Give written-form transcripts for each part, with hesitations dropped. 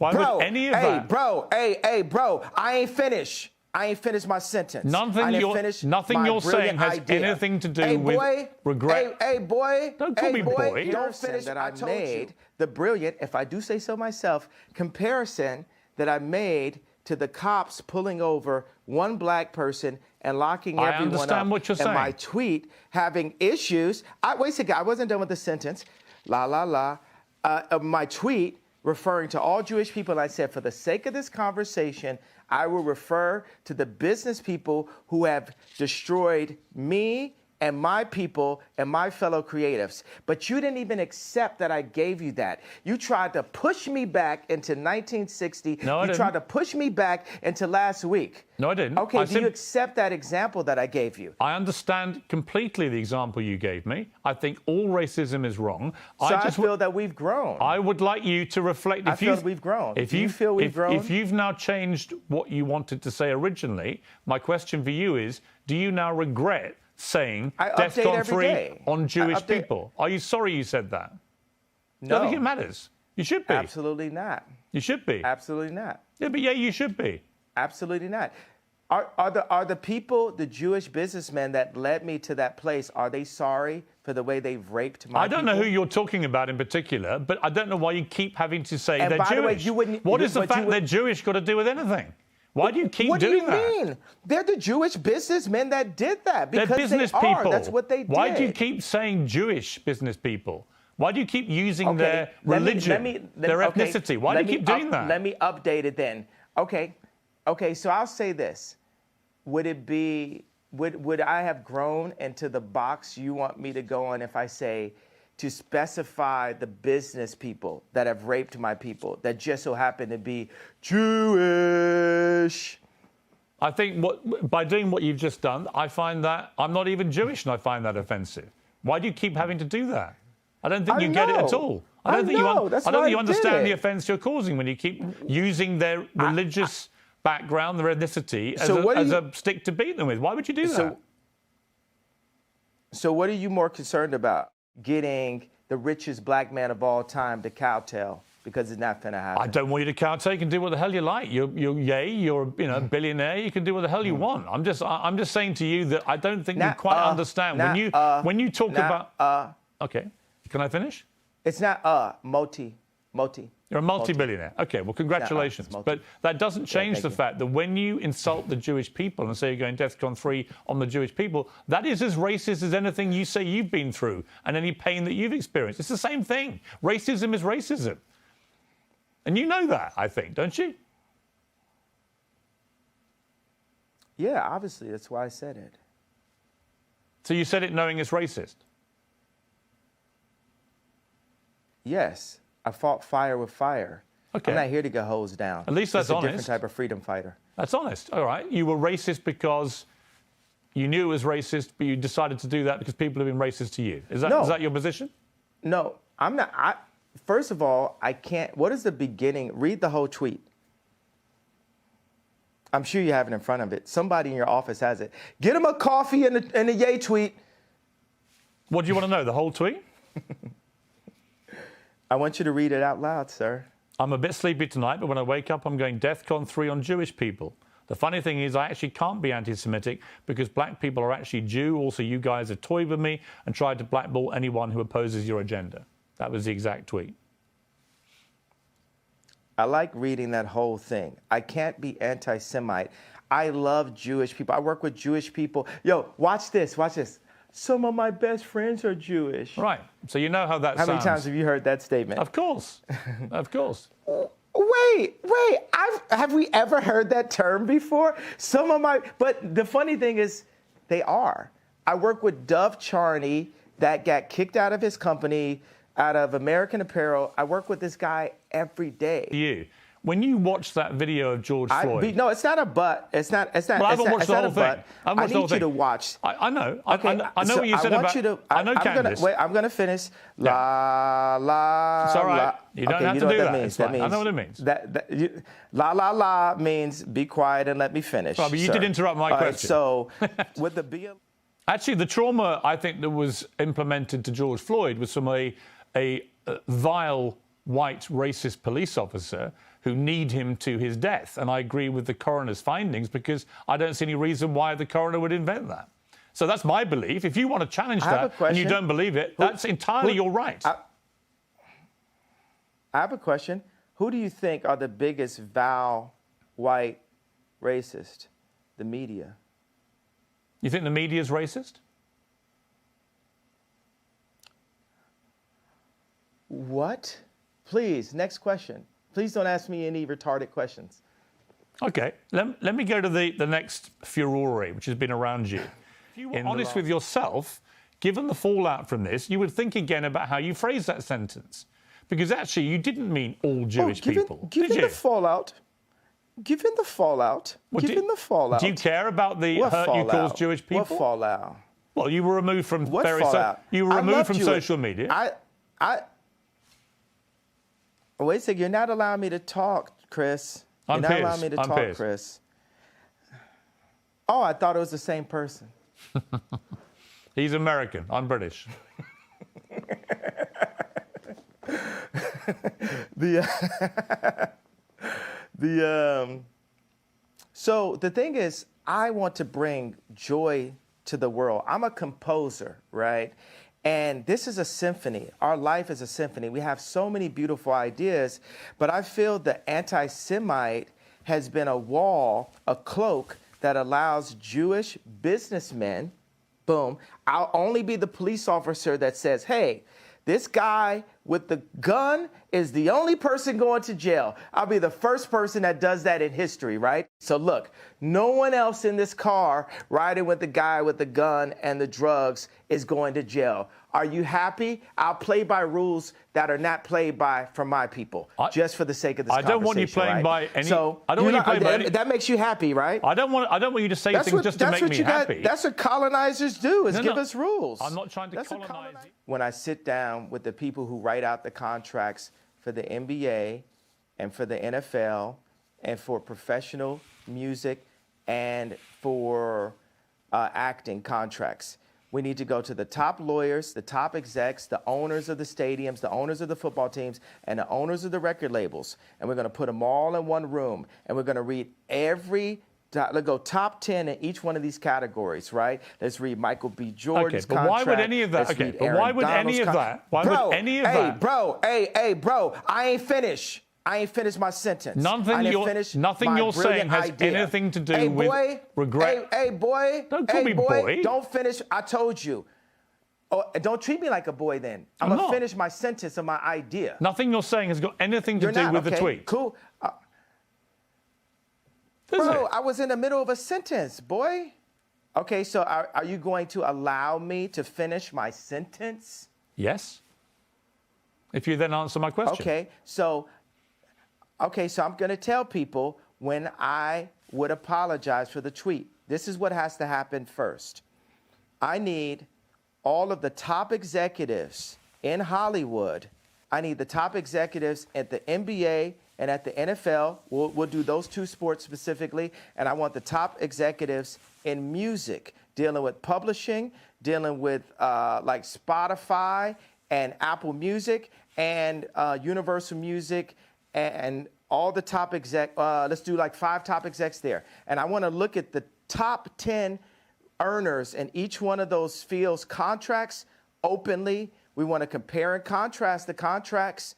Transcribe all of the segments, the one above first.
Why would any of that? Bro, I ain't finished. I ain't finished my sentence. Nothing you're saying has anything to do with regret. Hey, boy. Don't call me boy. Don't finish that I made the brilliant, if I do say so myself, comparison that I made to the cops pulling over one black person and locking everyone up. I understand what you're saying. And my tweet having issues. Wait a second. I wasn't done with the sentence. My tweet referring to all Jewish people, I said, for the sake of this conversation, I will refer to the business people who have destroyed me and my people and my fellow creatives. But you didn't even accept that I gave you that. You tried to push me back into 1960. No, I didn't. You tried to push me back into last week. No, I didn't. Okay, do you accept that example that I gave you? I understand completely the example you gave me. I think all racism is wrong. So I feel that we've grown. I would like you to reflect. I feel we've grown. Do you feel we've grown? If you've now changed what you wanted to say originally, my question for you is, do you now regret saying DEFCON 3 on Jewish people? Are you sorry you said that? No. I don't think it matters. You should be. Absolutely not. You should be. Absolutely not. Yeah, but yeah, you should be. Absolutely not. Are the people, the Jewish businessmen that led me to that place, are they sorry for the way they've raped my people? I don't know who you're talking about in particular, but I don't know why you keep having to say they're Jewish. The way, what does the fact they're Jewish got to do with anything? Why do you keep doing that? What do you mean? They're the Jewish businessmen that did that because they're business they are. people. That's what they did. Why do you keep saying Jewish business people? Why do you keep using their religion, their ethnicity? Why do you keep doing that? Let me update it then. Okay, so I'll say this. Would I have grown into the box you want me to go on if I say to specify the business people that have raped my people that just so happen to be Jewish? I think by doing what you've just done, I find that I'm not even Jewish and I find that offensive. Why do you keep having to do that? I don't think you get it at all. I don't think you understand the offense you're causing when you keep using their religious background, their ethnicity, as a stick to beat them with. Why would you do that? So what are you more concerned about? Getting the richest black man of all time to kowtow because it's not going to happen. I don't want you to kowtow. You can do what the hell you like. You're a billionaire. You can do what the hell you want. I'm just saying to you that I don't think you quite understand when you talk about. Okay, can I finish? It's not Moti. You're a multi-billionaire. Okay, well, congratulations. But that doesn't change the fact that when you insult the Jewish people and say you're going DEFCON 3 on the Jewish people, that is as racist as anything you say you've been through and any pain that you've experienced. It's the same thing. Racism is racism. And you know that, I think, don't you? Yeah, obviously. That's why I said it. So you said it knowing it's racist? Yes. I fought fire with fire. Okay. I'm not here to get hosed down. At least that's honest. A different type of freedom fighter. That's honest. All right. You were racist because you knew it was racist, but you decided to do that because people have been racist to you. Is that your position? No, I'm not. First of all, I can't. What is the beginning? Read the whole tweet. I'm sure you have it in front of it. Somebody in your office has it. Get him a coffee in the yay tweet. What do you want to know? The whole tweet? I want you to read it out loud, sir. I'm a bit sleepy tonight, but when I wake up, I'm going DEFCON 3 on Jewish people. The funny thing is I actually can't be anti-Semitic because black people are actually Jew. Also, you guys have toyed with me and tried to blackball anyone who opposes your agenda. That was the exact tweet. I like reading that whole thing. I can't be anti-Semite. I love Jewish people. I work with Jewish people. Yo, watch this. Some of my best friends are Jewish. Right. So you know how that sounds. How many times have you heard that statement? Of course. Of course. Wait. Have we ever heard that term before? But the funny thing is, they are. I work with Dove Charney that got kicked out of his company, out of American Apparel. I work with this guy every day. When you watch that video of George Floyd... No, it's not a but. It's not. Well, I haven't watched the whole thing. I need you to watch. I know. Okay, I know what you said about... I know Candace. I'm going to finish. La, la, It's all right. La. You don't have to do that. It's fine. I know what it means. La, la, la means be quiet and let me finish. Right, but you did interrupt my question. So, with the BLM... Actually, the trauma, I think, that was implemented to George Floyd was from a vile, white, racist police officer who need him to his death. And I agree with the coroner's findings because I don't see any reason why the coroner would invent that. So that's my belief. If you want to challenge that and you don't believe it, that's entirely your right. I have a question. Who do you think are the biggest vile white racist? The media. You think the media is racist? What? Please, next question. Please don't ask me any retarded questions. Okay, let me go to the next furore, which has been around you. If you were honest with yourself, given the fallout from this, you would think again about how you phrase that sentence. Because actually, you didn't mean all Jewish people, did you? The fallout, given the fallout, well, given the fallout. Do you care about the hurt you caused Jewish people? What fallout? Well, you were removed from you were removed from social media. Wait a second, you're not allowing me to talk, Chris. You're not allowing me to talk, Chris. Oh, I thought it was the same person. He's American. I'm British. So the thing is, I want to bring joy to the world. I'm a composer, right? And this is a symphony. Our life is a symphony. We have so many beautiful ideas, but I feel the anti-Semite has been a wall, a cloak that allows Jewish businessmen, boom, I'll only be the police officer that says, hey, this guy with the gun is the only person going to jail. I'll be the first person that does that in history, right? So look, no one else in this car riding with the guy with the gun and the drugs is going to jail. Are you happy? I'll play by rules that are not played by from my people, just for the sake of this conversation. I don't want you playing by any. So I don't want you playing by any. That makes you happy, right? I don't want you to say things just to make me happy. That's what colonizers do, is give us rules. I'm not trying to colonize you. When I sit down with the people who write out the contracts for the NBA and for the NFL and for professional music and for acting contracts, we need to go to the top lawyers, the top execs, the owners of the stadiums, the owners of the football teams, and the owners of the record labels. And we're going to put them all in one room. And we're going to read let's go top 10 in each one of these categories, right? Let's read Michael B. Jordan's contract. Why would any of that? Why would any of that? Hey, bro, I ain't finished. I ain't finished my sentence. Nothing you're saying has anything to do with regret. Hey, boy. Don't call me boy. Don't finish. I told you. Oh, don't treat me like a boy then. I'm going to finish my sentence of my idea. Nothing you're saying has got anything to do with the tweet. Cool. Bro, I was in the middle of a sentence, boy. Okay, so are you going to allow me to finish my sentence? Yes. If you then answer my question. Okay, so I'm going to tell people when I would apologize for the tweet. This is what has to happen first. I need all of the top executives in Hollywood. I need the top executives at the NBA and at the NFL. We'll do those two sports specifically. And I want the top executives in music, dealing with publishing, dealing with like Spotify and Apple Music and Universal Music and all the top let's do like 5 top execs there. And I want to look at the top 10 earners in each one of those fields' contracts openly. We want to compare and contrast the contracts.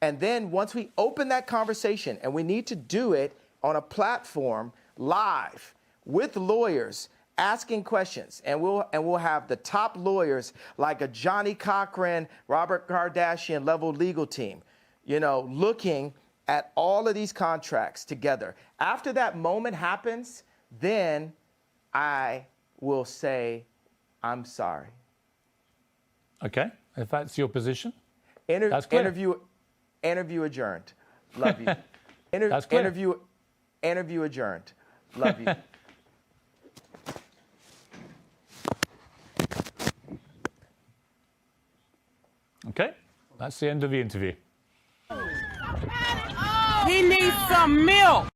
And then once we open that conversation, and we need to do it on a platform live with lawyers asking questions, and we'll have the top lawyers like a Johnny Cochran, Robert Kardashian level legal team, looking at all of these contracts together. After that moment happens, then I will say, I'm sorry. Okay, if that's your position. That's clear. Interview adjourned. Love you. That's clear. Interview adjourned. Love you. Okay, that's the end of the interview. He needs some milk.